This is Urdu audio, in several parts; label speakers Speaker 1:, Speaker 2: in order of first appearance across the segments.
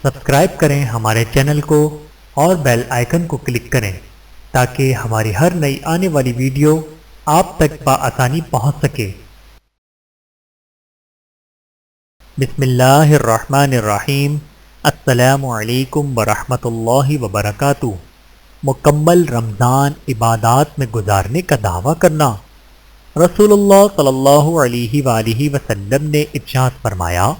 Speaker 1: سبسکرائب کریں ہمارے چینل کو اور بیل آئیکن کو کلک کریں تاکہ ہماری ہر نئی آنے والی ویڈیو آپ تک بآسانی پہنچ سکے۔ بسم اللہ الرحمن الرحیم۔ السلام علیکم ورحمۃ اللہ وبرکاتہ۔ مکمل رمضان عبادات میں گزارنے کا دعویٰ کرنا۔ رسول اللہ صلی اللہ علیہ وآلہ وسلم نے ارشاد فرمایا،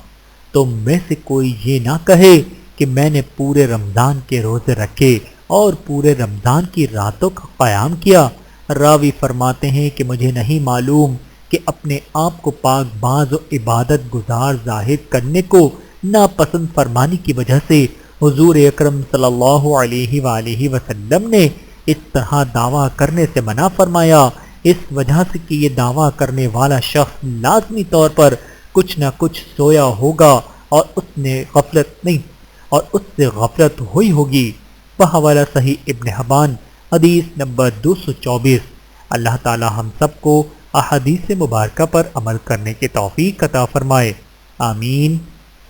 Speaker 1: تم میں سے کوئی یہ نہ کہے کہ میں نے پورے رمضان کے روزے رکھے اور پورے رمضان کی راتوں کا قیام کیا۔ راوی فرماتے ہیں کہ مجھے نہیں معلوم کہ اپنے آپ کو پاک باز و عبادت گزار ظاہر کرنے کو ناپسند فرمانے کی وجہ سے حضور اکرم صلی اللہ علیہ وآلہ وسلم نے اس طرح دعویٰ کرنے سے منع فرمایا، اس وجہ سے کہ یہ دعویٰ کرنے والا شخص لازمی طور پر کچھ نہ کچھ سویا ہوگا اور اس سے غفلت ہوئی ہوگی۔ بحوالہ صحیح ابن حبان حدیث نمبر 224۔ اللہ تعالی ہم سب کو احادیث مبارکہ پر عمل کرنے کی توفیق عطا فرمائے، آمین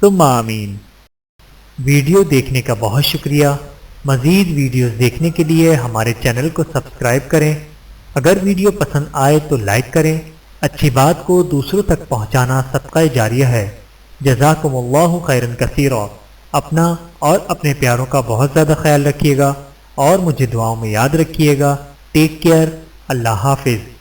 Speaker 1: ثم آمین۔ ویڈیو دیکھنے کا بہت شکریہ۔ مزید ویڈیوز دیکھنے کے لیے ہمارے چینل کو سبسکرائب کریں۔ اگر ویڈیو پسند آئے تو لائک کریں۔ اچھی بات کو دوسروں تک پہنچانا صدقہ جاریہ ہے۔ جزاکم اللہ خیرا کثیرا۔ اپنا اور اپنے پیاروں کا بہت زیادہ خیال رکھیے گا اور مجھے دعاؤں میں یاد رکھیے گا۔ Take care. اللہ حافظ۔